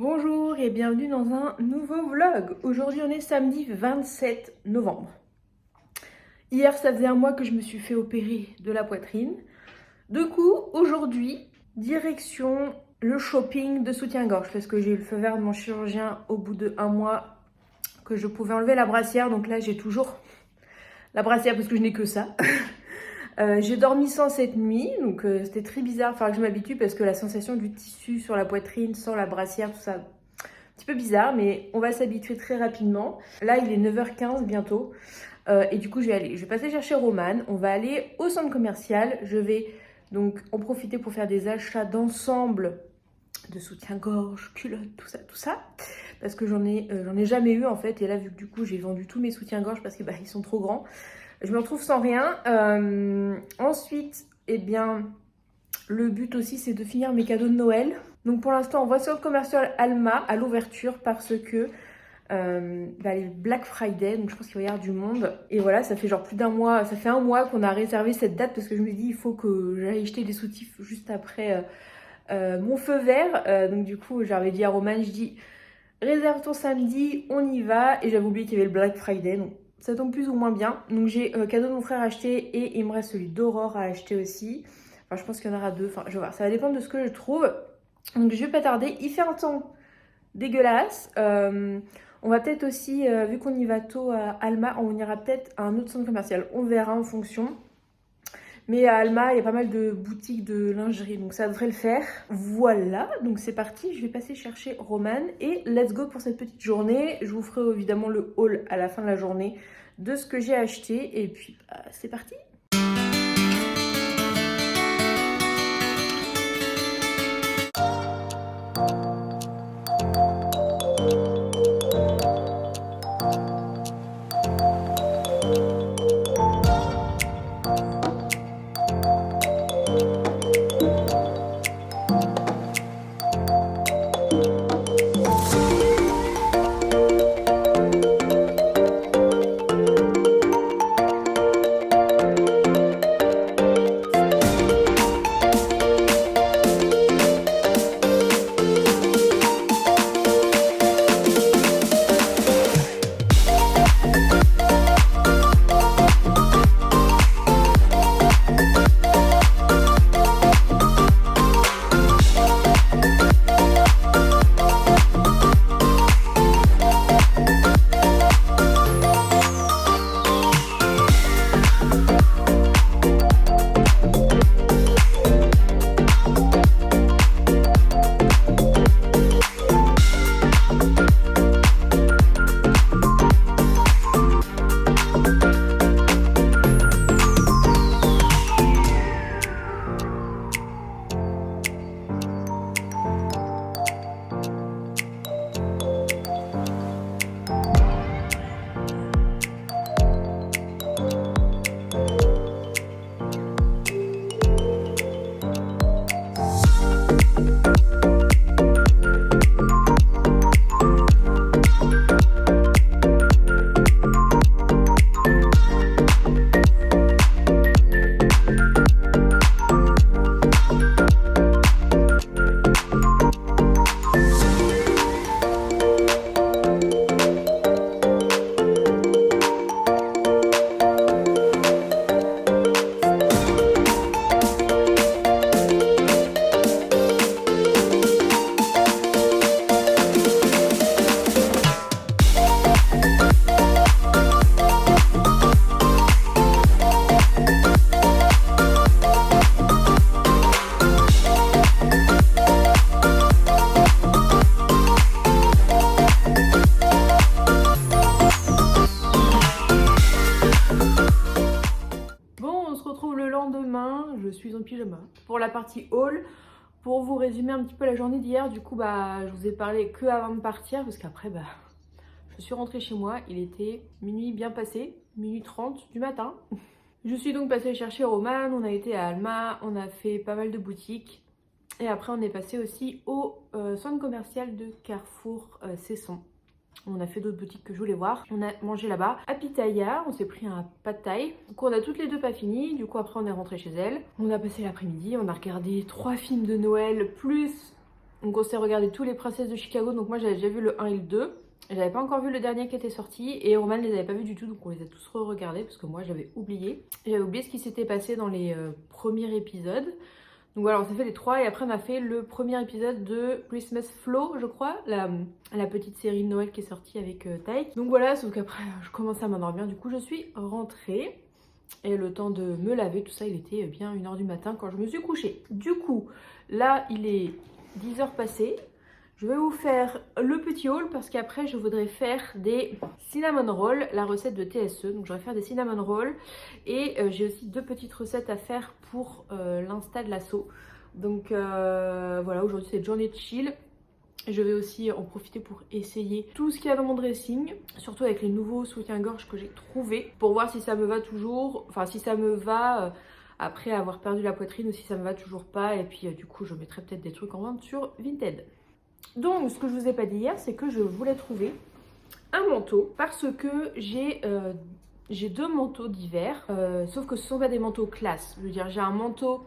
Bonjour et bienvenue dans un nouveau vlog. Aujourd'hui on est samedi 27 novembre. Hier ça faisait un mois que je me suis fait opérer de la poitrine. Du coup aujourd'hui direction le shopping de soutien-gorge parce que j'ai eu le feu vert de mon chirurgien au bout de un mois que je pouvais enlever la brassière. Donc là j'ai toujours la brassière parce que je n'ai que ça. J'ai dormi sans cette nuit, donc c'était très bizarre, il faudra que je m'habitue parce que la sensation du tissu sur la poitrine, sans la brassière, tout ça, un petit peu bizarre, mais on va s'habituer très rapidement. Là, il est 9h15 bientôt, et du coup, je vais passer chercher Romane, on va aller au centre commercial, je vais donc en profiter pour faire des achats d'ensemble de soutien-gorge, culottes, tout ça, parce que j'en ai jamais eu en fait, et là, vu que du coup, j'ai vendu tous mes soutiens-gorge parce que ils sont trop grands, je me retrouve sans rien. Ensuite, eh bien, le but aussi, c'est de finir mes cadeaux de Noël. Donc pour l'instant, on va sur le commercial Alma à l'ouverture parce que les Black Friday, donc je pense qu'il va y avoir du monde. Et voilà, ça fait genre plus d'un mois, ça fait un mois qu'on a réservé cette date parce que je me dis il faut que j'aille acheter des soutifs juste après mon feu vert. Donc du coup, j'avais dit à Romane, je dis réserve ton samedi, on y va. Et j'avais oublié qu'il y avait le Black Friday, donc ça tombe plus ou moins bien. Donc j'ai cadeau de mon frère acheté et il me reste celui d'Aurore à acheter aussi. Enfin, je pense qu'il y en aura deux. Enfin, je vais voir. Ça va dépendre de ce que je trouve. Donc je vais pas tarder. Il fait un temps dégueulasse. On va peut-être aussi, vu qu'on y va tôt à Alma, on ira peut-être à un autre centre commercial. On verra en fonction. Mais à Alma, il y a pas mal de boutiques de lingerie, donc ça devrait le faire. Voilà, donc c'est parti, je vais passer chercher Romane et let's go pour cette petite journée. Je vous ferai évidemment le haul à la fin de la journée de ce que j'ai acheté et puis c'est parti. Je suis en pyjama pour la partie haul. Pour vous résumer un petit peu la journée d'hier, du coup je vous ai parlé que avant de partir parce qu'après je suis rentrée chez moi, il était minuit bien passé, minuit 30 du matin. Je suis donc passée chercher Romane, on a été à Alma, on a fait pas mal de boutiques et après on est passé aussi au centre commercial de Carrefour Cesson. On a fait d'autres boutiques que je voulais voir. On a mangé là-bas. À Pitaya, on s'est pris un pad thai. Donc on a toutes les deux pas fini. Du coup après on est rentré chez elle. On a passé l'après-midi. On a regardé 3 films de Noël plus Donc on s'est regardé tous les princesses de Chicago. Donc moi j'avais déjà vu le 1 et le 2. J'avais pas encore vu le dernier qui était sorti. Et Roman ne les avait pas vus du tout. Donc on les a tous re-regardés parce que moi j'avais oublié. J'avais oublié ce qui s'était passé dans les premiers épisodes. Donc voilà, on s'est fait les 3 et après on a fait le premier épisode de Christmas Flow, je crois, la petite série de Noël qui est sortie avec Taïk. Donc voilà, sauf qu'après je commençais à m'endormir, du coup je suis rentrée. Et le temps de me laver, tout ça, il était bien 1h du matin quand je me suis couchée. Du coup, là il est 10h passées. Je vais vous faire le petit haul parce qu'après je voudrais faire des cinnamon rolls, la recette de TSE. Donc je vais faire des cinnamon rolls et j'ai aussi 2 petites recettes à faire pour l'insta de l'assaut. Donc voilà, aujourd'hui c'est journée de chill. Je vais aussi en profiter pour essayer tout ce qu'il y a dans mon dressing, surtout avec les nouveaux soutiens-gorge que j'ai trouvés, pour voir si ça me va toujours, enfin si ça me va après avoir perdu la poitrine ou si ça me va toujours pas. Et puis du coup je mettrai peut-être des trucs en vente sur Vinted. Donc ce que je vous ai pas dit hier, c'est que je voulais trouver un manteau parce que j'ai 2 manteaux d'hiver, sauf que ce sont pas des manteaux classe. Je veux dire, j'ai un manteau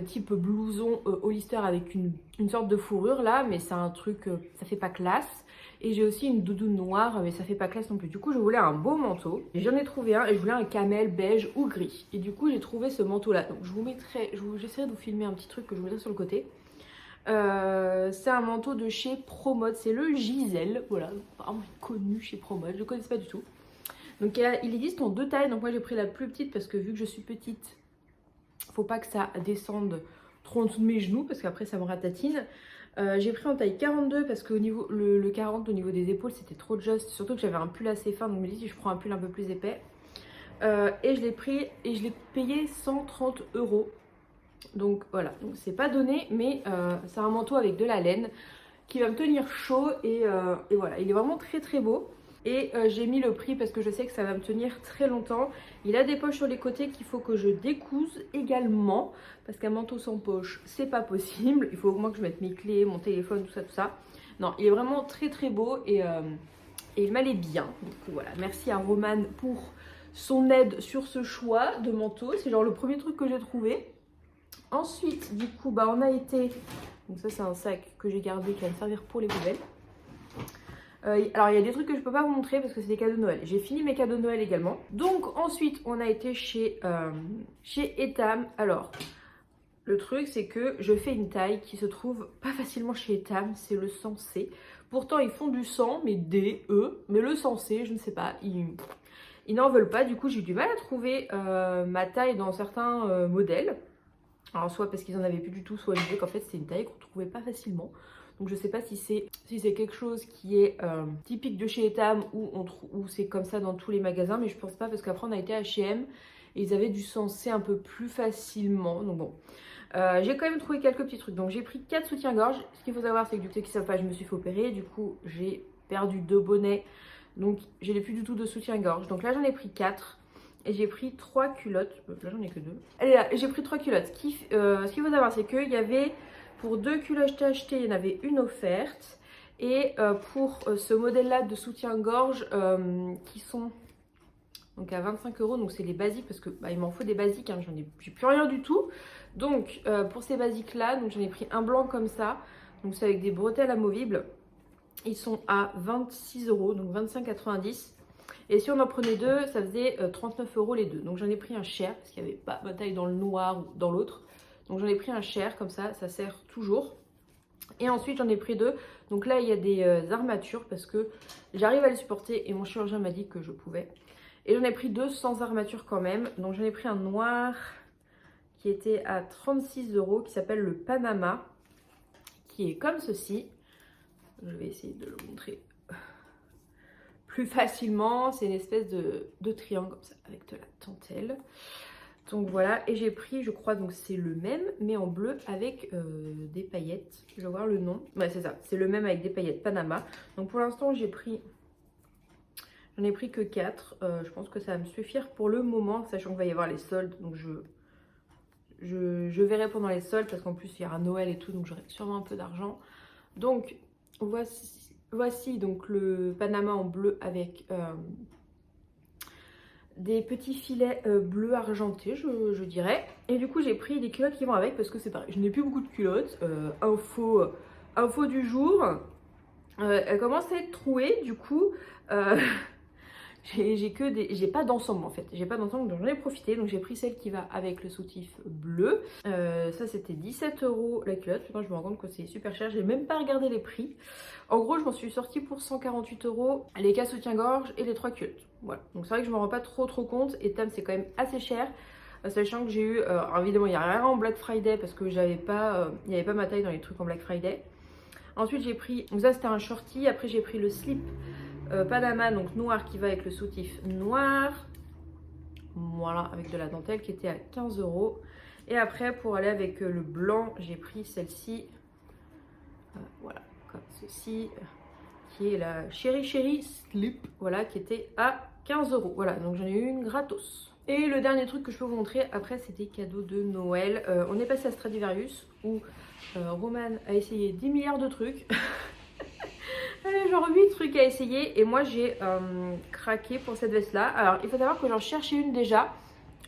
type blouson Hollister avec une sorte de fourrure là, mais c'est un truc, ça fait pas classe. Et j'ai aussi une doudoune noire, mais ça fait pas classe non plus. Du coup, je voulais un beau manteau. J'en ai trouvé un et je voulais un camel beige ou gris. Et du coup, j'ai trouvé ce manteau là. Donc je vous mettrai, j'essaierai de vous filmer un petit truc que je vous mettrai sur le côté. C'est un manteau de chez Promode, c'est le Giselle, voilà, vraiment connu chez Promode, je ne connaissais pas du tout. Donc il existe en 2 tailles, donc moi j'ai pris la plus petite parce que vu que je suis petite, faut pas que ça descende trop en dessous de mes genoux parce qu'après ça me ratatine. J'ai pris en taille 42 parce que le 40 au niveau des épaules c'était trop juste, surtout que j'avais un pull assez fin, donc je me dis si je prends un pull un peu plus épais. Et je l'ai pris et je l'ai payé 130 €. Donc voilà, donc c'est pas donné, mais c'est un manteau avec de la laine qui va me tenir chaud et voilà, il est vraiment très très beau. Et j'ai mis le prix parce que je sais que ça va me tenir très longtemps. Il a des poches sur les côtés qu'il faut que je découse également, parce qu'un manteau sans poche c'est pas possible. Il faut au moins que je mette mes clés, mon téléphone, tout ça, tout ça. Non, il est vraiment très très beau et il m'allait bien. Donc voilà, merci à Roman pour son aide sur ce choix de manteau. C'est genre le premier truc que j'ai trouvé. Ensuite, du coup, bah, on a été... Donc ça, c'est un sac que j'ai gardé qui va me servir pour les poubelles. Alors, il y a des trucs que je peux pas vous montrer parce que c'est des cadeaux de Noël. J'ai fini mes cadeaux de Noël également. Donc, ensuite, on a été chez Etam. Alors, le truc, c'est que je fais une taille qui se trouve pas facilement chez Etam. C'est le 100C. Pourtant, ils font du 100, mais D, E. Mais le 100C, je ne sais pas. Ils n'en veulent pas. Du coup, j'ai eu du mal à trouver ma taille dans certains modèles. Alors soit parce qu'ils en avaient plus du tout, soit je disais qu'en fait c'était une taille qu'on trouvait pas facilement. Donc je sais pas si c'est quelque chose qui est typique de chez Etam ou c'est comme ça dans tous les magasins, mais je pense pas parce qu'après on a été à H&M et ils avaient du sensé un peu plus facilement. Donc bon, j'ai quand même trouvé quelques petits trucs. Donc j'ai pris 4 soutiens-gorge. Ce qu'il faut savoir c'est que du coup, ceux qui savent pas, je me suis fait opérer. Du coup j'ai perdu 2 bonnets. Donc j'ai plus du tout de soutien-gorge. Donc là j'en ai pris 4. Et j'ai pris 3 culottes. Là j'en ai que 2. Allez là, j'ai pris 3 culottes. Ce qu'il faut savoir c'est qu'il y avait, pour 2 culottes achetées, il y en avait une offerte. Et pour ce modèle là de soutien-gorge qui sont donc à 25 €. Donc c'est les basiques parce que bah, il m'en faut des basiques, hein, j'ai plus rien du tout. Donc pour ces basiques là, j'en ai pris un blanc comme ça. Donc c'est avec des bretelles amovibles. Ils sont à 26 €, donc 25,90 €. Et si on en prenait 2, ça faisait 39 € les deux. Donc j'en ai pris un cher, parce qu'il n'y avait pas ma taille dans le noir ou dans l'autre. Donc j'en ai pris un cher, comme ça sert toujours. Et ensuite j'en ai pris 2. Donc là il y a des armatures, parce que j'arrive à les supporter et mon chirurgien m'a dit que je pouvais. Et j'en ai pris 2 sans armature quand même. Donc j'en ai pris un noir qui était à 36 €, qui s'appelle le Panama, qui est comme ceci. Je vais essayer de le montrer plus facilement. C'est une espèce de triangle comme ça avec de la dentelle. Donc voilà, et j'ai pris, je crois, donc c'est le même mais en bleu avec des paillettes. Je vais voir le nom. Ouais, c'est ça, c'est le même avec des paillettes Panama. Donc pour l'instant j'en ai pris que 4. Je pense que ça va me suffire pour le moment, sachant qu'il va y avoir les soldes. Donc je verrai pendant les soldes parce qu'en plus il y aura Noël et tout, donc j'aurai sûrement un peu d'argent. Donc voici donc le Panama en bleu avec des petits filets bleu argenté, je dirais. Et du coup j'ai pris les culottes qui vont avec parce que c'est pareil, je n'ai plus beaucoup de culottes. Info info du jour, elle commence à être trouée, du coup j'ai pas d'ensemble en fait, j'ai pas d'ensemble donc j'en ai profité, donc j'ai pris celle qui va avec le soutif bleu. Ça c'était 17 € la culotte. Putain, je me rends compte que c'est super cher, j'ai même pas regardé les prix. En gros je m'en suis sortie pour 148 € les cas soutien-gorge et les 3 culottes. Voilà, donc c'est vrai que je me rends pas trop compte, et Tam c'est quand même assez cher. Sachant que j'ai eu, alors évidemment il n'y a rien en Black Friday parce que j'avais pas, il n'y avait pas ma taille dans les trucs en Black Friday. Ensuite j'ai pris, donc ça c'était un shorty, après j'ai pris le slip Panama, donc noir, qui va avec le soutif noir. Voilà, avec de la dentelle qui était à 15 €. Et après pour aller avec le blanc, j'ai pris celle-ci. Voilà, comme ceci, qui est la Cherry Slip, voilà, qui était à 15 €. Voilà, donc j'en ai eu une gratos. Et le dernier truc que je peux vous montrer après, c'était cadeau de Noël. On est passé à Stradivarius où Roman a essayé 10 milliards de trucs. Genre 8 trucs à essayer, et moi j'ai craqué pour cette veste là. Alors il faut savoir que j'en cherchais une déjà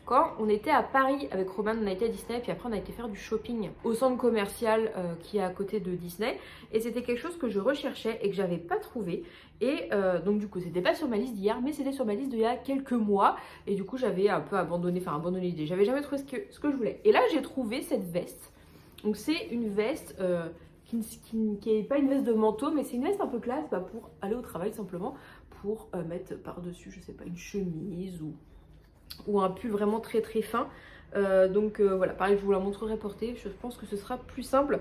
quand on était à Paris avec Roman, on a été à Disney, puis après on a été faire du shopping au centre commercial qui est à côté de Disney, et c'était quelque chose que je recherchais et que j'avais pas trouvé. Et donc du coup c'était pas sur ma liste d'hier, mais c'était sur ma liste d'il y a quelques mois, et du coup j'avais un peu abandonné l'idée, j'avais jamais trouvé ce que je voulais. Et là j'ai trouvé cette veste. Donc c'est une veste qui n'est pas une veste de manteau, mais c'est une veste un peu classe pour aller au travail simplement, pour mettre par-dessus, je sais pas, une chemise ou un pull vraiment très fin. Donc voilà, pareil, je vous la montrerai portée, je pense que ce sera plus simple.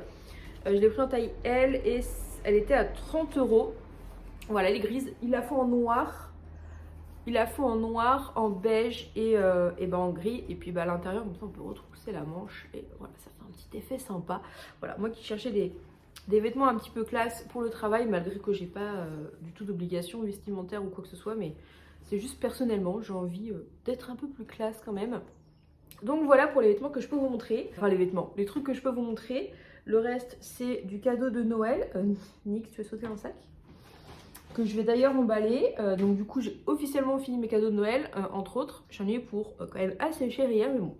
Je l'ai pris en taille L et elle était à 30 €. Voilà, elle est grise, il la faut en noir. Il la faut en noir, en beige et en gris. Et puis à l'intérieur, comme ça on peut retrousser la manche. Et voilà, ça fait un petit effet sympa. Voilà, moi qui cherchais des vêtements un petit peu classe pour le travail, malgré que j'ai pas du tout d'obligation vestimentaire ou quoi que ce soit, mais c'est juste personnellement, j'ai envie d'être un peu plus classe quand même. Donc voilà pour les vêtements que je peux vous montrer. Enfin les trucs que je peux vous montrer. Le reste c'est du cadeau de Noël. Nick, tu veux sauter un sac? Que je vais d'ailleurs emballer. Donc du coup j'ai officiellement fini mes cadeaux de Noël, entre autres. J'en ai eu pour quand même assez cher hier, mais bon,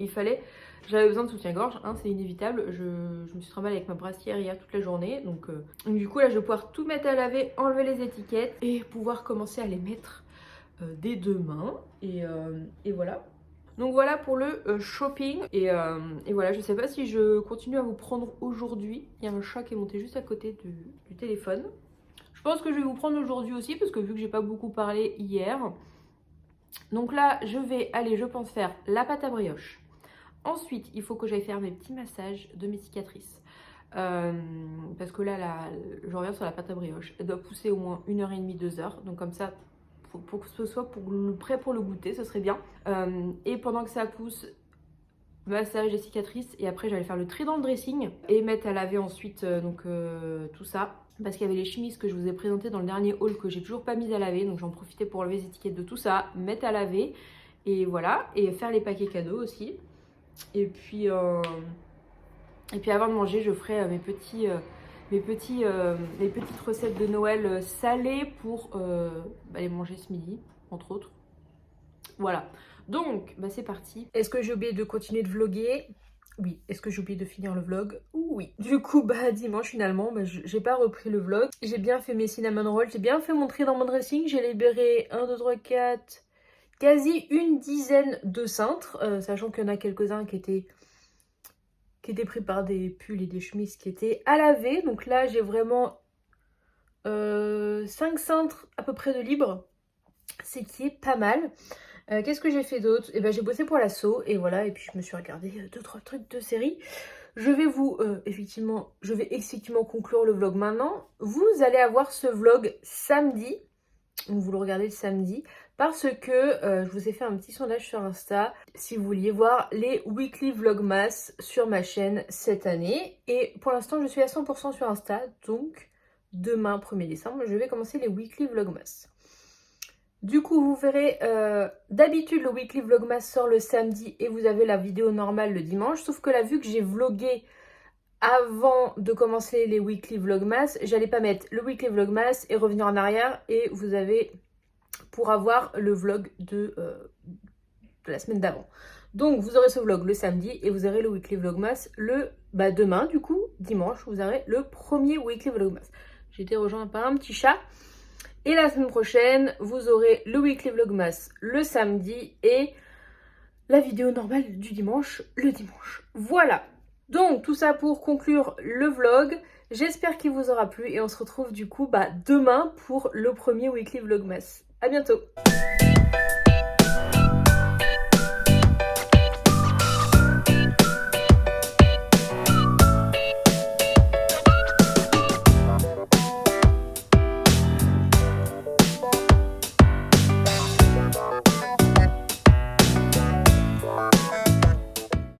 j'avais besoin de soutien-gorge, hein, c'est inévitable. Je me suis trimballée avec ma brassière hier toute la journée. Donc du coup là je vais pouvoir tout mettre à laver, enlever les étiquettes et pouvoir commencer à les mettre dès demain. Et voilà. Donc voilà pour le shopping. Et voilà, je sais pas si je continue à vous prendre aujourd'hui. Il y a un chat qui est monté juste à côté du téléphone. Je pense que je vais vous prendre aujourd'hui aussi parce que vu que j'ai pas beaucoup parlé hier. Donc là, je vais aller, je pense, faire la pâte à brioche. Ensuite, il faut que j'aille faire mes petits massages de mes cicatrices. Parce que là, je reviens sur la pâte à brioche. Elle doit pousser au moins 1h30, 2h. Donc comme ça, pour que ce soit prêt pour le goûter, ce serait bien. Et pendant que ça pousse, massage des cicatrices. Et après, j'allais faire le tri dans le dressing et mettre à laver ensuite tout ça. Parce qu'il y avait les chemises que je vous ai présentées dans le dernier haul que j'ai toujours pas mis à laver. Donc j'en profitais pour enlever les étiquettes de tout ça, mettre à laver. Et voilà. Et faire les paquets cadeaux aussi. Et puis avant de manger, je ferai mes petites recettes de Noël salées pour les manger ce midi, entre autres. Voilà. Donc, c'est parti. Est-ce que j'ai oublié de continuer de vlogger? Oui. Est-ce que j'ai oublié de finir le vlog? Oui. Du coup, dimanche finalement, j'ai pas repris le vlog. J'ai bien fait mes cinnamon rolls, j'ai bien fait mon tri dans mon dressing. J'ai libéré 1, 2, 3, 4, quasi une dizaine de cintres, sachant qu'il y en a quelques-uns qui étaient pris par des pulls et des chemises qui étaient à laver. Donc là, j'ai vraiment 5 cintres à peu près de libre, c'est qui est pas mal. Qu'est-ce que j'ai fait d'autre? J'ai bossé pour l'assaut et voilà, et puis je me suis regardé 2-3 trucs de série. Je vais effectivement conclure le vlog maintenant. Vous allez avoir ce vlog samedi, donc vous le regardez le samedi, parce que je vous ai fait un petit sondage sur Insta si vous vouliez voir les weekly vlogmas sur ma chaîne cette année. Et pour l'instant, je suis à 100% sur Insta, donc demain 1er décembre, je vais commencer les weekly vlogmas. Du coup, vous verrez, d'habitude, le weekly vlogmas sort le samedi et vous avez la vidéo normale le dimanche. Sauf que là, vu que j'ai vlogué avant de commencer les weekly vlogmas, j'allais pas mettre le weekly vlogmas et revenir en arrière. Et vous avez pour avoir le vlog de de la semaine d'avant. Donc vous aurez ce vlog le samedi et vous aurez le weekly vlogmas demain du coup, dimanche, vous aurez le premier weekly vlogmas. J'ai été rejointe par un petit chat. Et la semaine prochaine, vous aurez le weekly vlogmas le samedi et la vidéo normale du dimanche le dimanche. Voilà. Donc tout ça pour conclure le vlog. J'espère qu'il vous aura plu et on se retrouve du coup demain pour le premier weekly vlogmas. À bientôt.